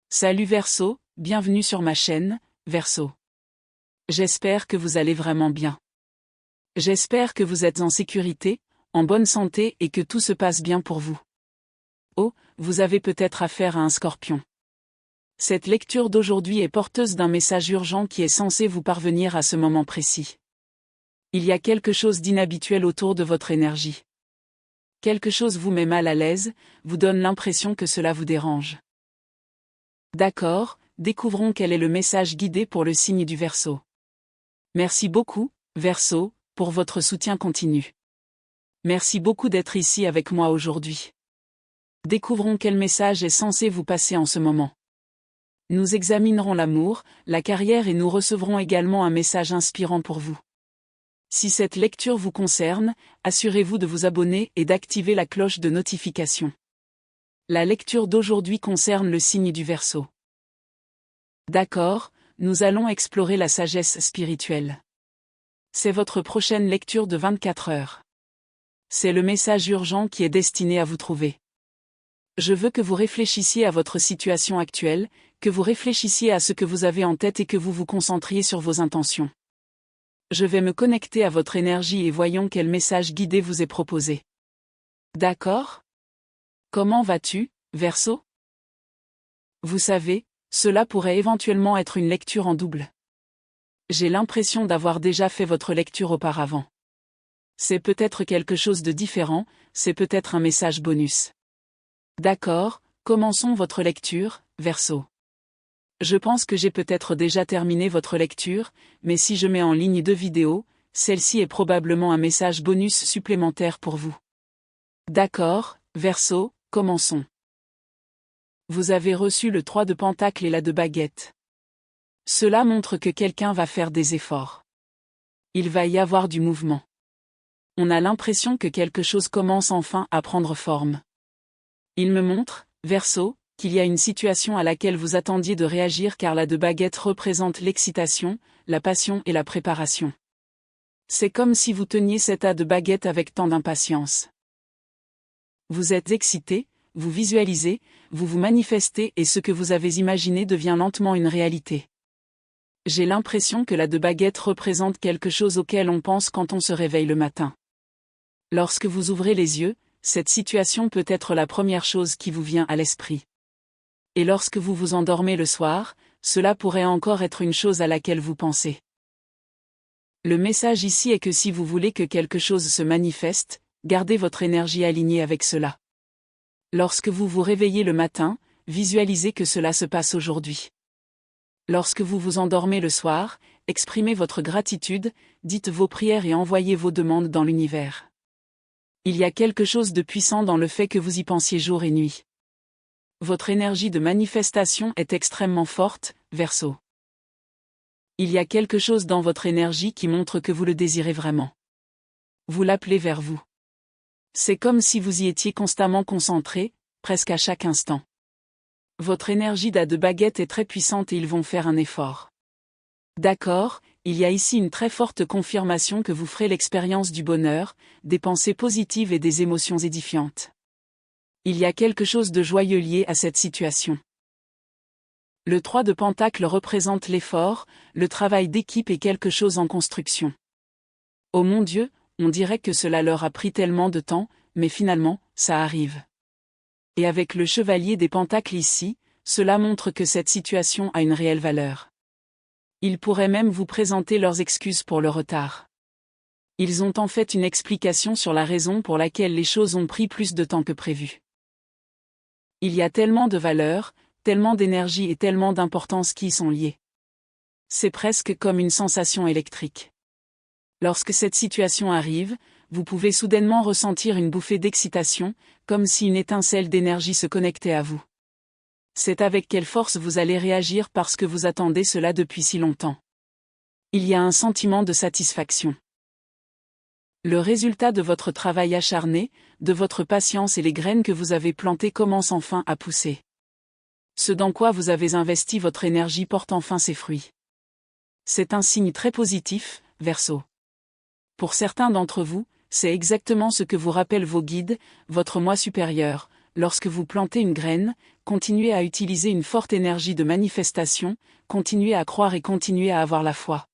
Salut Verseau, bienvenue sur ma chaîne, Verseau. J'espère que vous allez vraiment bien. J'espère que vous êtes en sécurité, en bonne santé et que tout se passe bien pour vous. Oh, vous avez peut-être affaire à un scorpion. Cette lecture d'aujourd'hui est porteuse d'un message urgent qui est censé vous parvenir à ce moment précis. Il y a quelque chose d'inhabituel autour de votre énergie. Quelque chose vous met mal à l'aise, vous donne l'impression que cela vous dérange. D'accord, découvrons quel est le message guidé pour le signe du Verseau. Merci beaucoup, Verseau, pour votre soutien continu. Merci beaucoup d'être ici avec moi aujourd'hui. Découvrons quel message est censé vous passer en ce moment. Nous examinerons l'amour, la carrière et nous recevrons également un message inspirant pour vous. Si cette lecture vous concerne, assurez-vous de vous abonner et d'activer la cloche de notification. La lecture d'aujourd'hui concerne le signe du Verseau. D'accord, nous allons explorer la sagesse spirituelle. C'est votre prochaine lecture de 24 heures. C'est le message urgent qui est destiné à vous trouver. Je veux que vous réfléchissiez à votre situation actuelle, que vous réfléchissiez à ce que vous avez en tête et que vous vous concentriez sur vos intentions. Je vais me connecter à votre énergie et voyons quel message guidé vous est proposé. D'accord ? Comment vas-tu, Verseau ? Vous savez, cela pourrait éventuellement être une lecture en double. J'ai l'impression d'avoir déjà fait votre lecture auparavant. C'est peut-être quelque chose de différent, c'est peut-être un message bonus. D'accord, commençons votre lecture, Verseau. Je pense que j'ai peut-être déjà terminé votre lecture, mais si je mets en ligne 2 vidéos, celle-ci est probablement un message bonus supplémentaire pour vous. D'accord, Verseau, commençons. Vous avez reçu le 3 de Pentacle et la de Baguette. Cela montre que quelqu'un va faire des efforts. Il va y avoir du mouvement. On a l'impression que quelque chose commence enfin à prendre forme. Il me montre, Verseau, qu'il y a une situation à laquelle vous attendiez de réagir car la de Baguette représente l'excitation, la passion et la préparation. C'est comme si vous teniez cet as de Baguette avec tant d'impatience. Vous êtes excité, vous visualisez, vous vous manifestez et ce que vous avez imaginé devient lentement une réalité. J'ai l'impression que la de Baguette représente quelque chose auquel on pense quand on se réveille le matin. Lorsque vous ouvrez les yeux, cette situation peut être la première chose qui vous vient à l'esprit. Et lorsque vous vous endormez le soir, cela pourrait encore être une chose à laquelle vous pensez. Le message ici est que si vous voulez que quelque chose se manifeste, gardez votre énergie alignée avec cela. Lorsque vous vous réveillez le matin, visualisez que cela se passe aujourd'hui. Lorsque vous vous endormez le soir, exprimez votre gratitude, dites vos prières et envoyez vos demandes dans l'univers. Il y a quelque chose de puissant dans le fait que vous y pensiez jour et nuit. Votre énergie de manifestation est extrêmement forte, Verseau. Il y a quelque chose dans votre énergie qui montre que vous le désirez vraiment. Vous l'appelez vers vous. C'est comme si vous y étiez constamment concentré, presque à chaque instant. Votre énergie d'as de Baguette est très puissante et ils vont faire un effort. D'accord, il y a ici une très forte confirmation que vous ferez l'expérience du bonheur, des pensées positives et des émotions édifiantes. Il y a quelque chose de joyeux lié à cette situation. Le 3 de Pentacle représente l'effort, le travail d'équipe et quelque chose en construction. Oh mon Dieu, on dirait que cela leur a pris tellement de temps, mais finalement, ça arrive. Et avec le chevalier des Pentacles ici, cela montre que cette situation a une réelle valeur. Ils pourraient même vous présenter leurs excuses pour le retard. Ils ont en fait une explication sur la raison pour laquelle les choses ont pris plus de temps que prévu. Il y a tellement de valeur, tellement d'énergie et tellement d'importance qui y sont liées. C'est presque comme une sensation électrique. Lorsque cette situation arrive, vous pouvez soudainement ressentir une bouffée d'excitation, comme si une étincelle d'énergie se connectait à vous. C'est avec quelle force vous allez réagir parce que vous attendez cela depuis si longtemps. Il y a un sentiment de satisfaction. Le résultat de votre travail acharné, de votre patience et les graines que vous avez plantées commencent enfin à pousser. Ce dans quoi vous avez investi votre énergie porte enfin ses fruits. C'est un signe très positif, Verseau. Pour certains d'entre vous, c'est exactement ce que vous rappellent vos guides, votre moi supérieur, lorsque vous plantez une graine, continuez à utiliser une forte énergie de manifestation, continuez à croire et continuez à avoir la foi.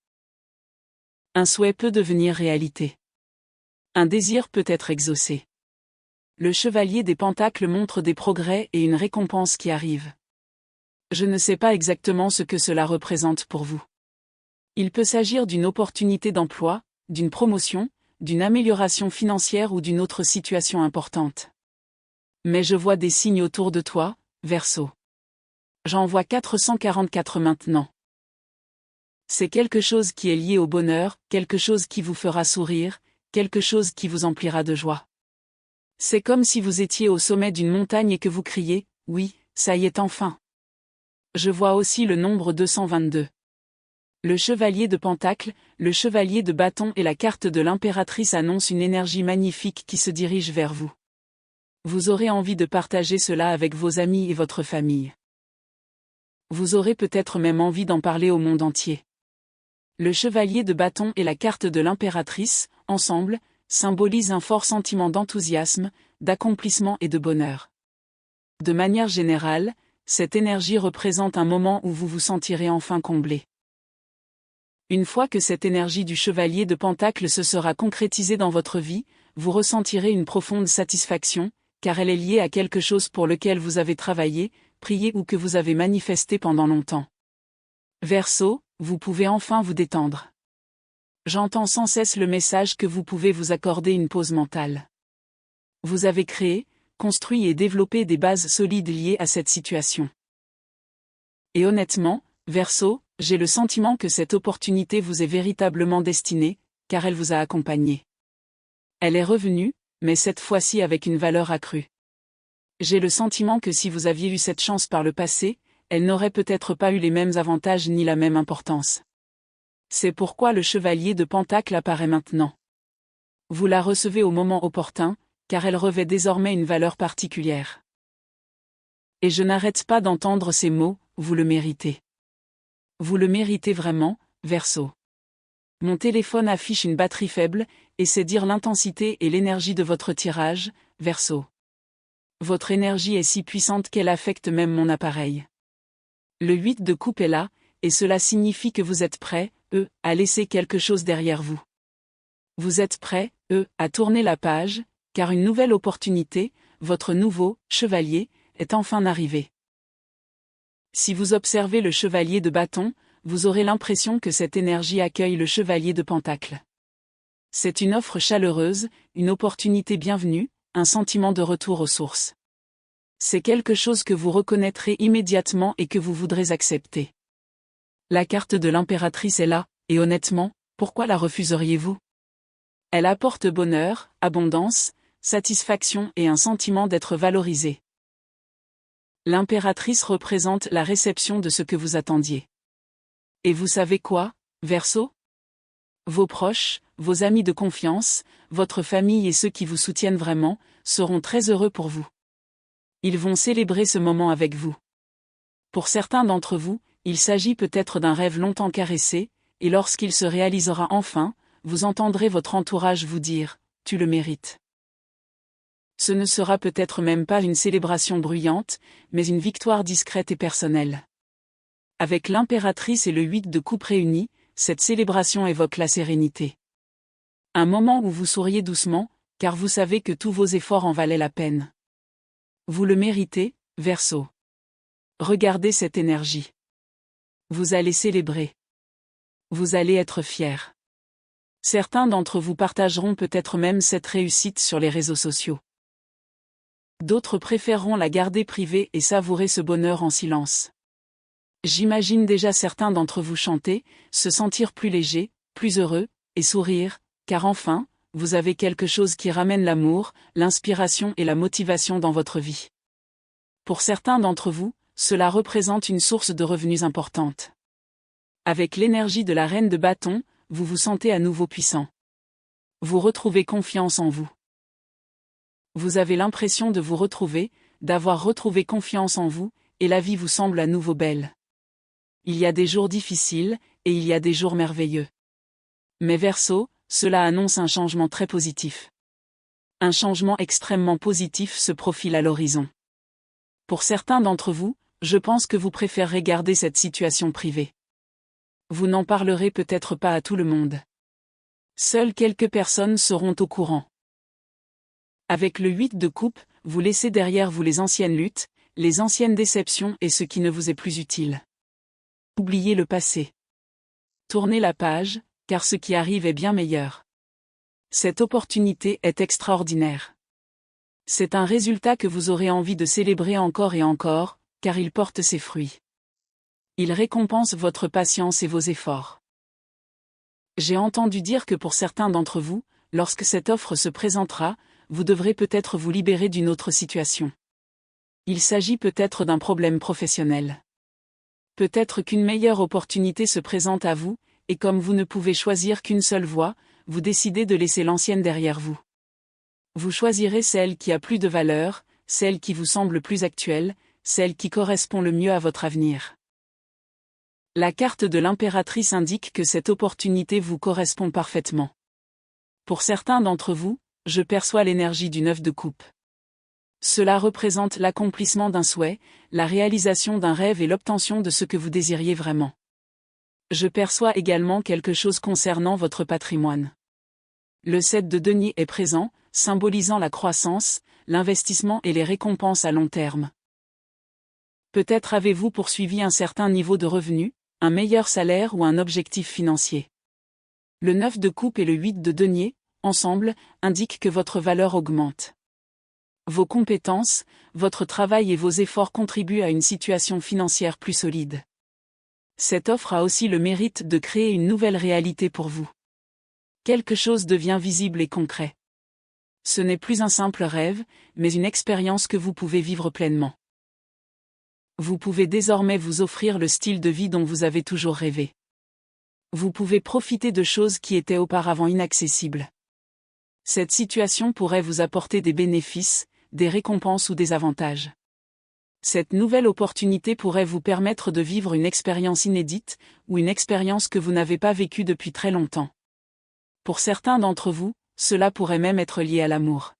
Un souhait peut devenir réalité. Un désir peut être exaucé. Le chevalier des pentacles montre des progrès et une récompense qui arrive. Je ne sais pas exactement ce que cela représente pour vous. Il peut s'agir d'une opportunité d'emploi, d'une promotion, d'une amélioration financière ou d'une autre situation importante. Mais je vois des signes autour de toi, Verseau. J'en vois 444 maintenant. C'est quelque chose qui est lié au bonheur, quelque chose qui vous fera sourire, quelque chose qui vous emplira de joie. C'est comme si vous étiez au sommet d'une montagne et que vous criez, oui, ça y est enfin. Je vois aussi le nombre 222. Le chevalier de Pentacle, le chevalier de bâton et la carte de l'impératrice annoncent une énergie magnifique qui se dirige vers vous. Vous aurez envie de partager cela avec vos amis et votre famille. Vous aurez peut-être même envie d'en parler au monde entier. Le chevalier de bâton et la carte de l'impératrice, ensemble, symbolisent un fort sentiment d'enthousiasme, d'accomplissement et de bonheur. De manière générale, cette énergie représente un moment où vous vous sentirez enfin comblé. Une fois que cette énergie du chevalier de Pentacle se sera concrétisée dans votre vie, vous ressentirez une profonde satisfaction, car elle est liée à quelque chose pour lequel vous avez travaillé, prié ou que vous avez manifesté pendant longtemps. Verseau, vous pouvez enfin vous détendre. J'entends sans cesse le message que vous pouvez vous accorder une pause mentale. Vous avez créé, construit et développé des bases solides liées à cette situation. Et honnêtement, Verseau, j'ai le sentiment que cette opportunité vous est véritablement destinée, car elle vous a accompagné. Elle est revenue, mais cette fois-ci avec une valeur accrue. J'ai le sentiment que si vous aviez eu cette chance par le passé, elle n'aurait peut-être pas eu les mêmes avantages ni la même importance. C'est pourquoi le chevalier de Pentacle apparaît maintenant. Vous la recevez au moment opportun, car elle revêt désormais une valeur particulière. Et je n'arrête pas d'entendre ces mots, vous le méritez. Vous le méritez vraiment, Verseau. Mon téléphone affiche une batterie faible, et c'est dire l'intensité et l'énergie de votre tirage, Verseau. Votre énergie est si puissante qu'elle affecte même mon appareil. Le 8 de coupe est là, et cela signifie que vous êtes prêts, à laisser quelque chose derrière vous. Vous êtes prêts, à tourner la page, car une nouvelle opportunité, votre nouveau chevalier, est enfin arrivé. Si vous observez le chevalier de bâton, vous aurez l'impression que cette énergie accueille le chevalier de Pentacle. C'est une offre chaleureuse, une opportunité bienvenue, un sentiment de retour aux sources. C'est quelque chose que vous reconnaîtrez immédiatement et que vous voudrez accepter. La carte de l'impératrice est là, et honnêtement, pourquoi la refuseriez-vous? Elle apporte bonheur, abondance, satisfaction et un sentiment d'être valorisé. L'impératrice représente la réception de ce que vous attendiez. Et vous savez quoi, Verseau? Vos proches, vos amis de confiance, votre famille et ceux qui vous soutiennent vraiment, seront très heureux pour vous. Ils vont célébrer ce moment avec vous. Pour certains d'entre vous, il s'agit peut-être d'un rêve longtemps caressé, et lorsqu'il se réalisera enfin, vous entendrez votre entourage vous dire « Tu le mérites ». Ce ne sera peut-être même pas une célébration bruyante, mais une victoire discrète et personnelle. Avec l'impératrice et le 8 de coupe réunis, cette célébration évoque la sérénité. Un moment où vous souriez doucement, car vous savez que tous vos efforts en valaient la peine. Vous le méritez, Verseau. Regardez cette énergie. Vous allez célébrer. Vous allez être fiers. Certains d'entre vous partageront peut-être même cette réussite sur les réseaux sociaux. D'autres préféreront la garder privée et savourer ce bonheur en silence. J'imagine déjà certains d'entre vous chanter, se sentir plus léger, plus heureux, et sourire, car enfin, vous avez quelque chose qui ramène l'amour, l'inspiration et la motivation dans votre vie. Pour certains d'entre vous, cela représente une source de revenus importante. Avec l'énergie de la reine de bâton, vous vous sentez à nouveau puissant. Vous retrouvez confiance en vous. Vous avez l'impression de vous retrouver, d'avoir retrouvé confiance en vous, et la vie vous semble à nouveau belle. Il y a des jours difficiles, et il y a des jours merveilleux. Mais Verseau, cela annonce un changement très positif. Un changement extrêmement positif se profile à l'horizon. Pour certains d'entre vous, je pense que vous préférerez garder cette situation privée. Vous n'en parlerez peut-être pas à tout le monde. Seules quelques personnes seront au courant. Avec le 8 de coupe, vous laissez derrière vous les anciennes luttes, les anciennes déceptions et ce qui ne vous est plus utile. Oubliez le passé. Tournez la page, car ce qui arrive est bien meilleur. Cette opportunité est extraordinaire. C'est un résultat que vous aurez envie de célébrer encore et encore, car il porte ses fruits. Il récompense votre patience et vos efforts. J'ai entendu dire que pour certains d'entre vous, lorsque cette offre se présentera, vous devrez peut-être vous libérer d'une autre situation. Il s'agit peut-être d'un problème professionnel. Peut-être qu'une meilleure opportunité se présente à vous, et comme vous ne pouvez choisir qu'une seule voie, vous décidez de laisser l'ancienne derrière vous. Vous choisirez celle qui a plus de valeur, celle qui vous semble plus actuelle, celle qui correspond le mieux à votre avenir. La carte de l'impératrice indique que cette opportunité vous correspond parfaitement. Pour certains d'entre vous, je perçois l'énergie du 9 de coupe. Cela représente l'accomplissement d'un souhait, la réalisation d'un rêve et l'obtention de ce que vous désiriez vraiment. Je perçois également quelque chose concernant votre patrimoine. Le 7 de denier est présent, symbolisant la croissance, l'investissement et les récompenses à long terme. Peut-être avez-vous poursuivi un certain niveau de revenu, un meilleur salaire ou un objectif financier. Le 9 de coupe et le 8 de denier, ensemble, indiquent que votre valeur augmente. Vos compétences, votre travail et vos efforts contribuent à une situation financière plus solide. Cette offre a aussi le mérite de créer une nouvelle réalité pour vous. Quelque chose devient visible et concret. Ce n'est plus un simple rêve, mais une expérience que vous pouvez vivre pleinement. Vous pouvez désormais vous offrir le style de vie dont vous avez toujours rêvé. Vous pouvez profiter de choses qui étaient auparavant inaccessibles. Cette situation pourrait vous apporter des bénéfices, des récompenses ou des avantages. Cette nouvelle opportunité pourrait vous permettre de vivre une expérience inédite, ou une expérience que vous n'avez pas vécue depuis très longtemps. Pour certains d'entre vous, cela pourrait même être lié à l'amour.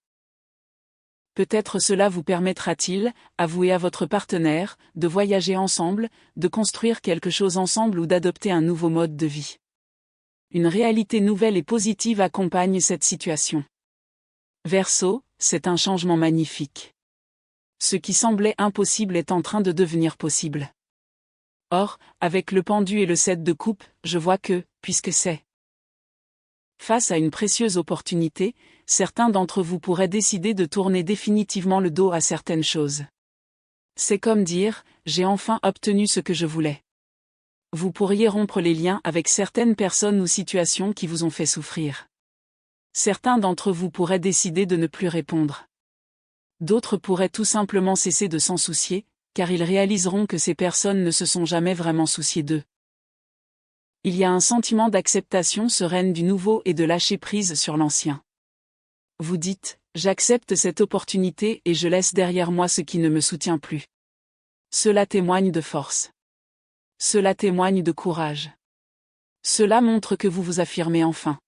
Peut-être cela vous permettra-t-il, à vous et à votre partenaire, de voyager ensemble, de construire quelque chose ensemble ou d'adopter un nouveau mode de vie. Une réalité nouvelle et positive accompagne cette situation. Verseau, c'est un changement magnifique. Ce qui semblait impossible est en train de devenir possible. Or, avec le pendu et le 7 de coupe, je vois que, puisque c'est face à une précieuse opportunité, certains d'entre vous pourraient décider de tourner définitivement le dos à certaines choses. C'est comme dire, j'ai enfin obtenu ce que je voulais. Vous pourriez rompre les liens avec certaines personnes ou situations qui vous ont fait souffrir. Certains d'entre vous pourraient décider de ne plus répondre. D'autres pourraient tout simplement cesser de s'en soucier, car ils réaliseront que ces personnes ne se sont jamais vraiment souciées d'eux. Il y a un sentiment d'acceptation sereine du nouveau et de lâcher prise sur l'ancien. Vous dites, j'accepte cette opportunité et je laisse derrière moi ce qui ne me soutient plus. Cela témoigne de force. Cela témoigne de courage. Cela montre que vous vous affirmez enfin.